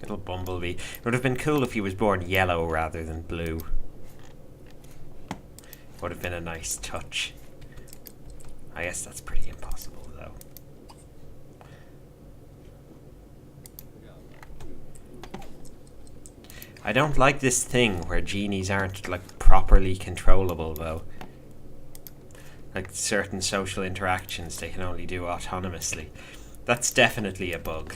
Little bumblebee. It would have been cool if he was born yellow rather than blue. Would have been a nice touch. I guess that's pretty impossible, though. I don't like this thing where genies aren't, like, properly controllable, though. Like, certain social interactions they can only do autonomously. That's definitely a bug.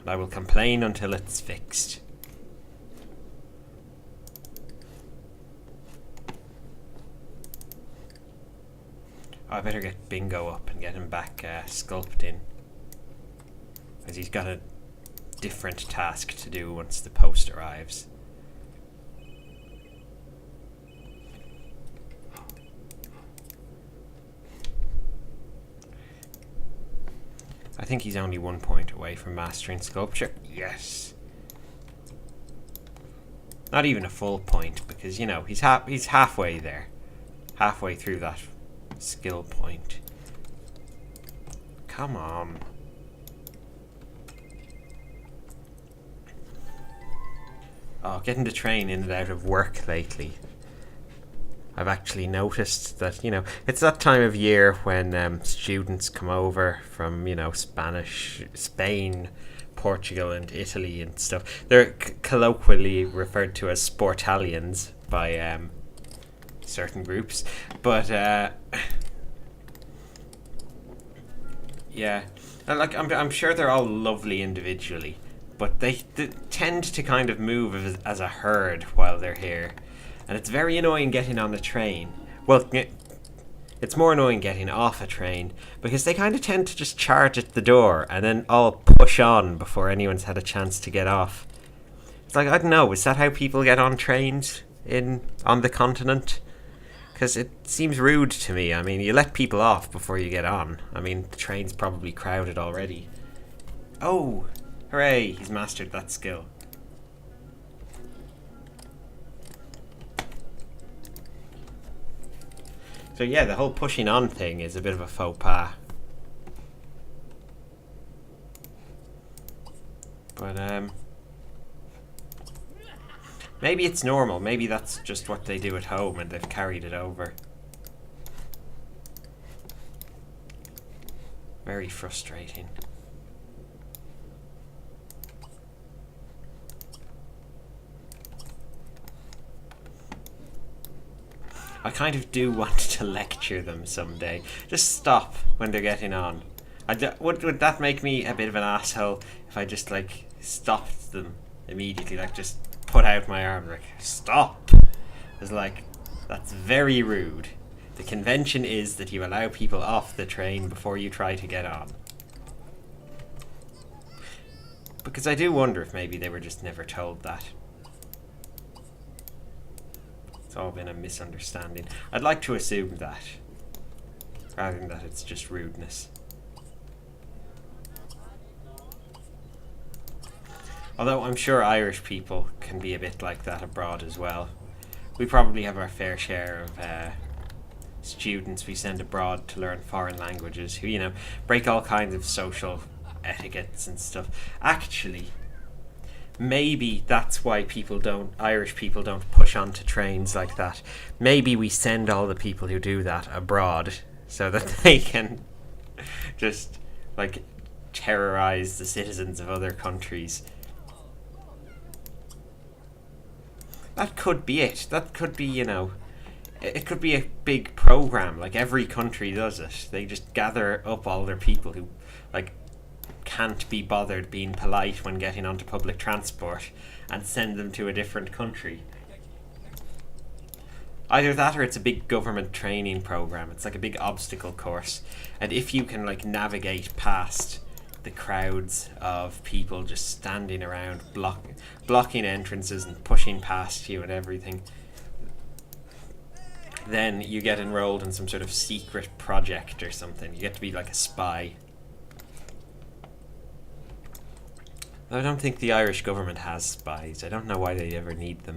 And I will complain until it's fixed. Oh, I better get Bingo up and get him back sculpting. Because he's got a different task to do once the post arrives. I think he's only 1 point away from mastering sculpture. Yes. Not even a full point, because, you know, he's halfway there. Halfway through that skill point. Come on. Oh, getting the train in and out of work lately. I've actually noticed that, you know, it's that time of year when students come over from, you know, Spain, Portugal and Italy and stuff. They're colloquially referred to as Sportalians by certain groups. But, yeah. Like, I'm sure they're all lovely individually, but they tend to kind of move as a herd while they're here. And it's very annoying getting on a train. Well, it's more annoying getting off a train, because they kind of tend to just charge at the door and then all push on before anyone's had a chance to get off. It's like, I don't know, is that how people get on trains on the continent? Because it seems rude to me. I mean, you let people off before you get on. I mean, the train's probably crowded already. Oh, hooray, he's mastered that skill. So yeah, the whole pushing on thing is a bit of a faux pas. But maybe it's normal. Maybe that's just what they do at home and they've carried it over. Very frustrating. I kind of do want to lecture them someday. Just stop when they're getting on. Would that make me a bit of an asshole if I just, like, stopped them immediately? Like, just put out my arm, like, stop! It's like, that's very rude. The convention is that you allow people off the train before you try to get on. Because I do wonder if maybe they were just never told that. It's all been a misunderstanding. I'd like to assume that, rather than that it's just rudeness. Although I'm sure Irish people can be a bit like that abroad as well. We probably have our fair share of students we send abroad to learn foreign languages who, you know, break all kinds of social etiquettes and stuff. Actually, maybe that's why Irish people don't push onto trains like that. Maybe we send all the people who do that abroad so that they can just, like, terrorize the citizens of other countries. That could be it. That could be, you know, it could be a big program. Like, every country does it. They just gather up all their people who, like, can't be bothered being polite when getting onto public transport and send them to a different country. Either that or it's a big government training program. It's like a big obstacle course. And if you can, like, navigate past the crowds of people just standing around blocking entrances and pushing past you and everything, then you get enrolled in some sort of secret project or something. You get to be like a spy. I don't think the Irish government has spies. I don't know why they ever need them.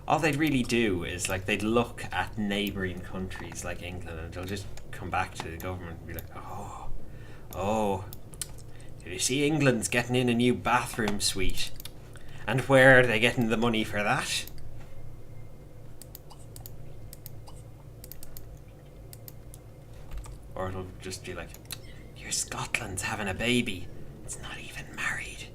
all they'd really do is like they'd look at neighbouring countries like England, and they'll just come back to the government and be like, oh, did you see England's getting in a new bathroom suite? And where are they getting the money for that? Or it'll just be like, your Scotland's having a baby. It's not even married.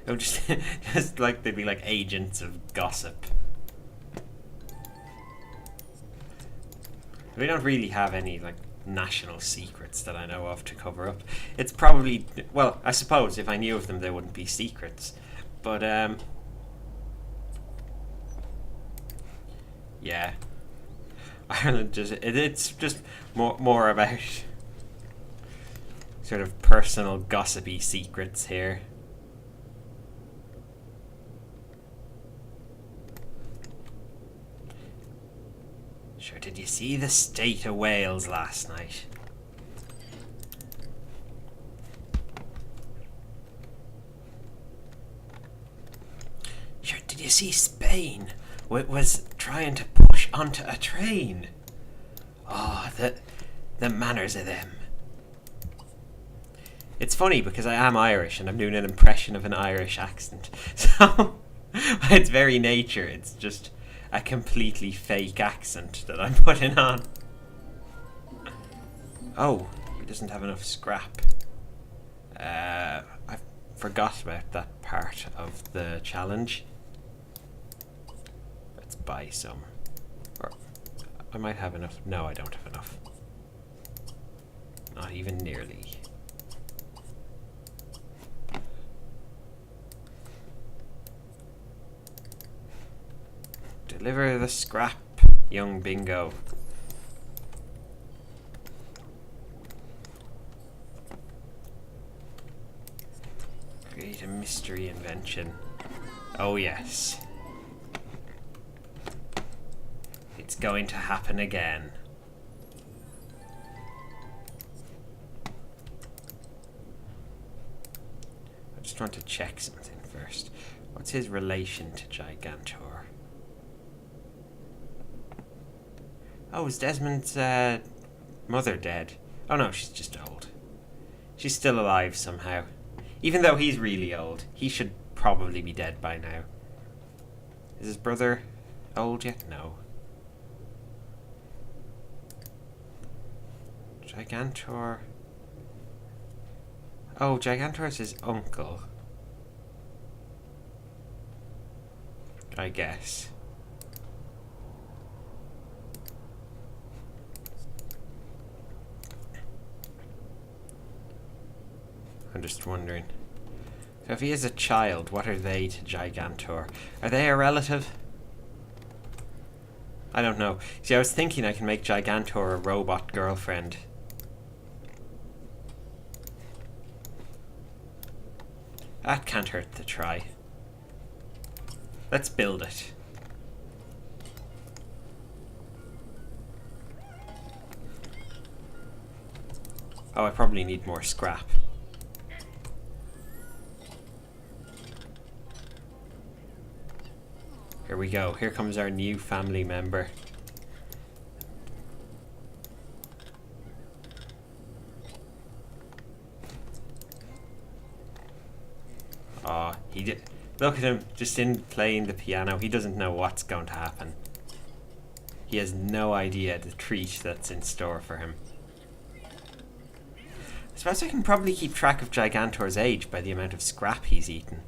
It would just like they'd be like agents of gossip. We don't really have any like national secrets that I know of to cover up. It's probably, well, I suppose if I knew of them they wouldn't be secrets. But yeah. Ireland it's just more about sort of personal gossipy secrets here. Sure, did you see the state of Wales last night? Sure, did you see Spain? Was trying to push onto a train. Oh, the manners of them. It's funny because I am Irish and I'm doing an impression of an Irish accent. So, by its very nature, it's just a completely fake accent that I'm putting on. Oh, he doesn't have enough scrap. I forgot about that part of the challenge. Let's buy some. Or I might have enough. No, I don't have enough. Not even nearly. Deliver the scrap, young bingo. Create a mystery invention. Oh yes. It's going to happen again. I just want to check something first. What's his relation to Gigantor? Oh, is Desmond's mother dead? Oh no, she's just old. She's still alive somehow. Even though he's really old, he should probably be dead by now. Is his brother old yet? No. Gigantor. Oh, Gigantor is his uncle. I guess. I'm just wondering. So if he is a child, what are they to Gigantor? Are they a relative? I don't know. See, I was thinking I can make Gigantor a robot girlfriend. That can't hurt to try. Let's build it. Oh, I probably need more scrap. Here we go. Here comes our new family member. Aw, he did. Look at him, just in playing the piano. He doesn't know what's going to happen. He has no idea the treat that's in store for him. I suppose I can probably keep track of Gigantor's age by the amount of scrap he's eaten.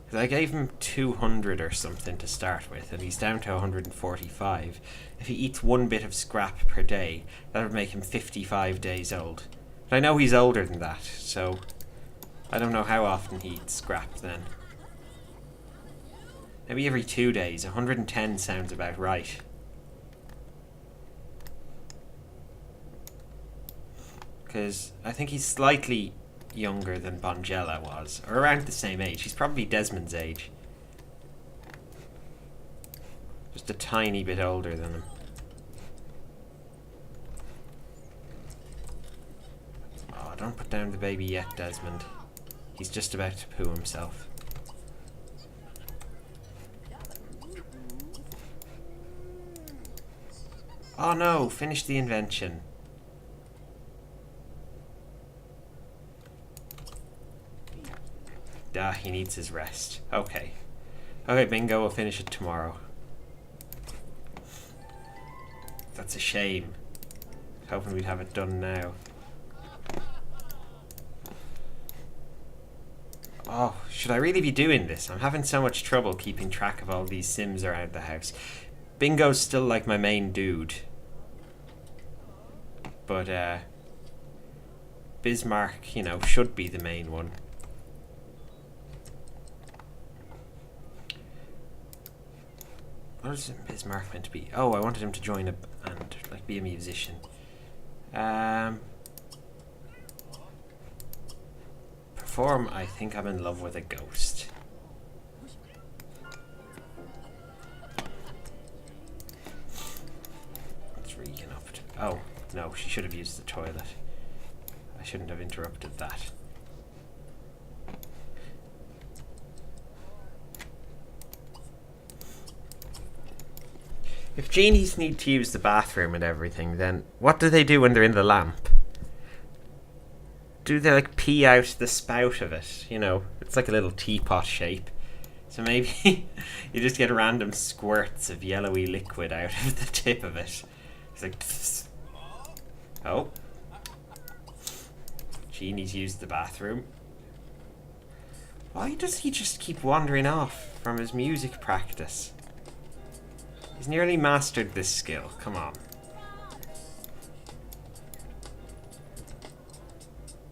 Because I gave him 200 or something to start with, and he's down to 145. If he eats one bit of scrap per day, that would make him 55 days old. But I know he's older than that, so I don't know how often he eats scrap then. Maybe every 2 days. 110 sounds about right. Because I think he's slightly younger than Bongella was, or around the same age. He's probably Desmond's age. Just a tiny bit older than him. Oh, don't put down the baby yet, Desmond. He's just about to poo himself. Oh no, finish the invention. Ah, he needs his rest. Okay. Okay, bingo, we'll finish it tomorrow. That's a shame. Hoping we'd have it done now. Oh, should I really be doing this? I'm having so much trouble keeping track of all these Sims around the house. Bingo's still like my main dude. But, Bismarck, you know, should be the main one. What is Bismarck meant to be? Oh, I wanted him to join a band, like be a musician. Perform, I think I'm in love with a ghost. What's Regan up to? Oh, no, she should have used the toilet. I shouldn't have interrupted that. If genies need to use the bathroom and everything, then what do they do when they're in the lamp? Do they like pee out the spout of it? You know, it's like a little teapot shape. So maybe you just get random squirts of yellowy liquid out of the tip of it. It's like, pfft. Oh. Genie's used the bathroom. Why does he just keep wandering off from his music practice? He's nearly mastered this skill. Come on.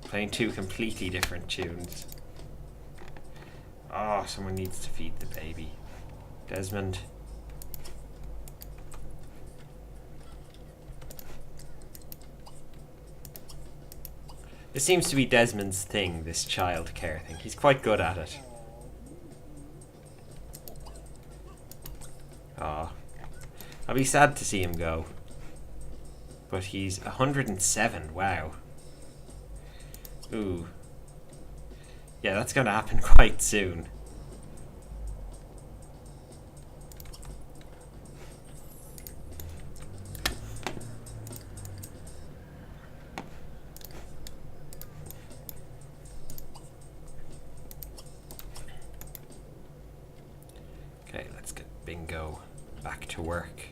Playing two completely different tunes. Oh, someone needs to feed the baby. Desmond. This seems to be Desmond's thing, this childcare thing. He's quite good at it. Oh. I'll be sad to see him go. But he's 107, wow. Ooh. Yeah, that's gonna happen quite soon. Okay, let's get Bingo back to work.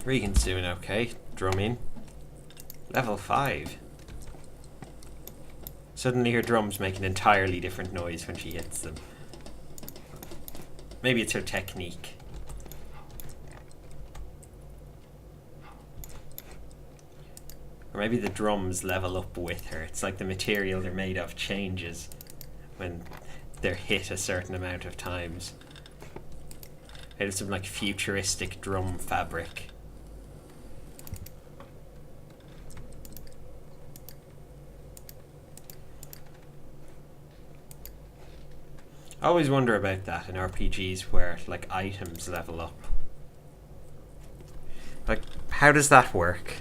Regan's doing okay. Drumming. Level 5. Suddenly her drums make an entirely different noise when she hits them. Maybe it's her technique. Or maybe the drums level up with her. It's like the material they're made of changes when they're hit a certain amount of times. Made of some like futuristic drum fabric. I always wonder about that in RPGs where like items level up. Like, how does that work?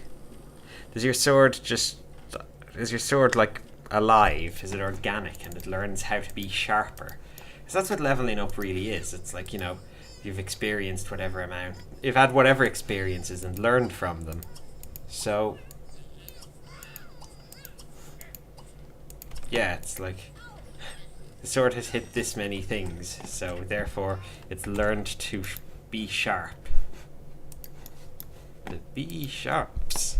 Does your sword is your sword like alive? Is it organic and it learns how to be sharper? Because that's what leveling up really is. It's like, you know, you've experienced whatever amount, you've had whatever experiences and learned from them. So yeah, it's like the sword has hit this many things, so therefore it's learned to be sharp. The B sharps.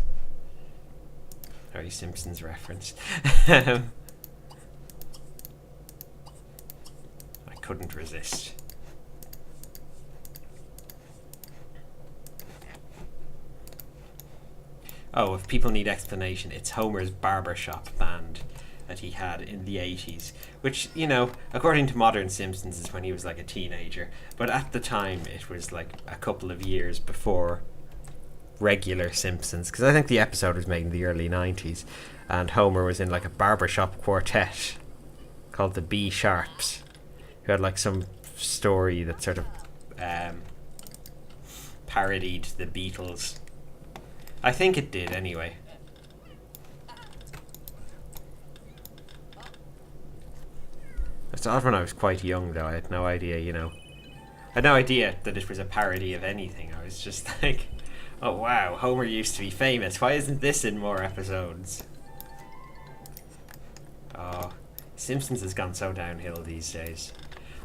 Very Simpsons reference. I couldn't resist. Oh, if people need explanation, it's Homer's barbershop band that he had in the 80s, which, you know, according to modern Simpsons is when he was like a teenager, but at the time it was like a couple of years before regular Simpsons, because I think the episode was made in the early 90s, and Homer was in like a barbershop quartet called the B Sharps, who had like some story that sort of parodied the Beatles. I think it did anyway. I thought when I was quite young, though, I had no idea, I had no idea that it was a parody of anything. I was just like, oh wow, Homer used to be famous. Why isn't this in more episodes? Oh, Simpsons has gone so downhill these days.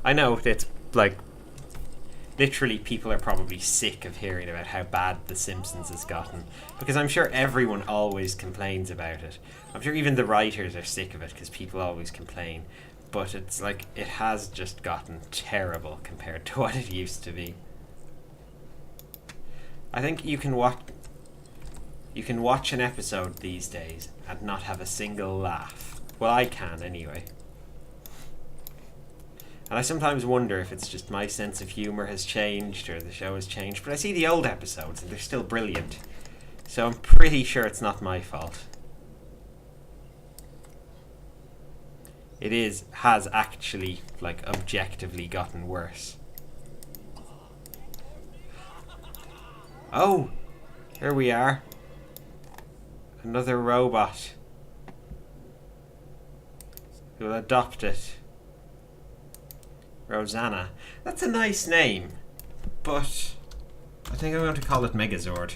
I know, it's like, literally people are probably sick of hearing about how bad The Simpsons has gotten, because I'm sure everyone always complains about it. I'm sure even the writers are sick of it because people always complain. But it's like, it has just gotten terrible compared to what it used to be. I think you can watch an episode these days and not have a single laugh. Well, I can anyway. And I sometimes wonder if it's just my sense of humour has changed or the show has changed, but I see the old episodes and they're still brilliant. So I'm pretty sure it's not my fault. It has actually, like, objectively gotten worse. Oh! Here we are. Another robot. Who'll adopt it. Rosanna. That's a nice name. But I think I'm going to call it Megazord.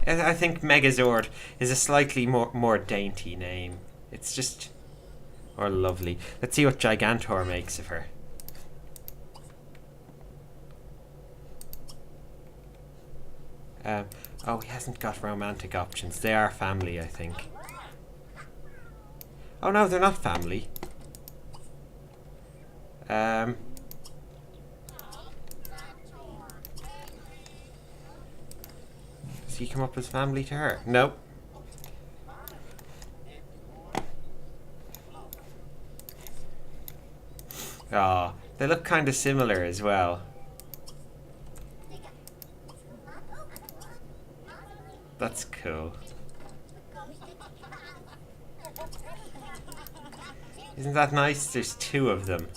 I think Megazord is a slightly more dainty name. It's just more lovely. Let's see what Gigantor makes of her. Oh, he hasn't got romantic options. They are family, I think. Oh no, they're not family. Does he come up as family to her? Nope. Oh, they look kind of similar as well. That's cool. Isn't that nice? There's two of them.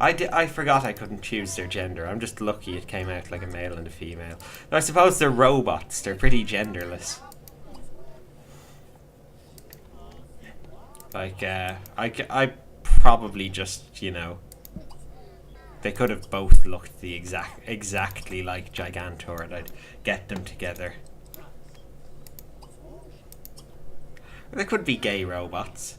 I forgot I couldn't choose their gender. I'm just lucky it came out like a male and a female. Though I suppose they're robots. They're pretty genderless. Like, I probably just, they could have both looked the exactly like Gigantor, and I'd get them together. They could be gay robots.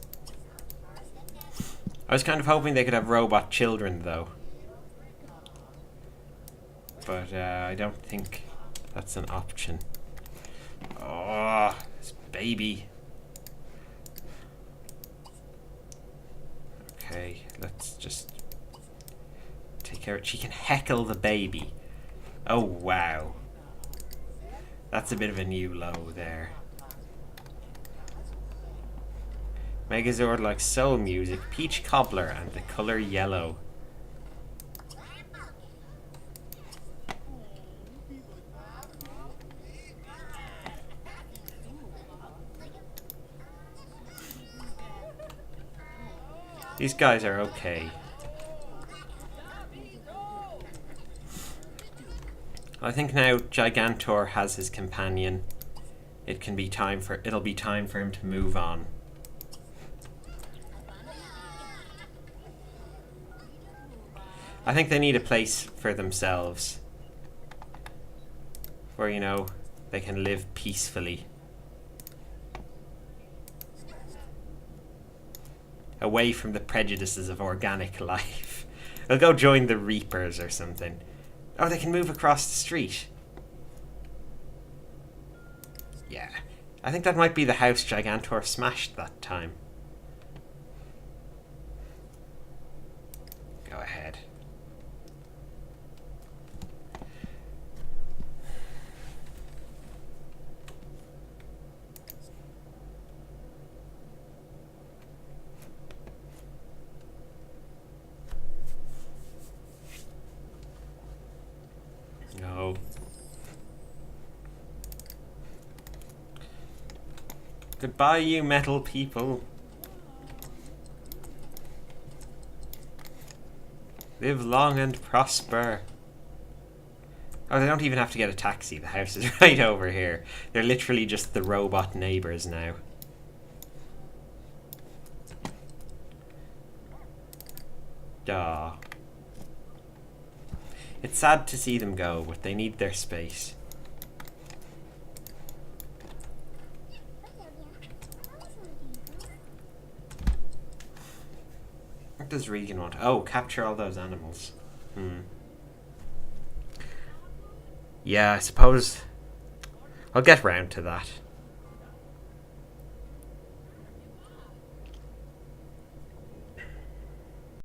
I was kind of hoping they could have robot children, though. But I don't think that's an option. Oh, this baby. Okay, let's just take care of it. She can heckle the baby. Oh, wow. That's a bit of a new low there. Megazord likes soul music, peach cobbler, and the colour yellow. These guys are okay. I think now Gigantor has his companion. It'll be time for him to move on. I think they need a place for themselves where, they can live peacefully. Away from the prejudices of organic life. They'll go join the Reapers or something. Oh, they can move across the street. Yeah. I think that might be the house Gigantor smashed that time. Go ahead. No. Goodbye, you metal people. Live long and prosper. Oh, they don't even have to get a taxi. The house is right over here. They're literally just the robot neighbours now. Duh. It's sad to see them go, but they need their space. What does Regan want? Oh, capture all those animals. Yeah, I suppose I'll get round to that.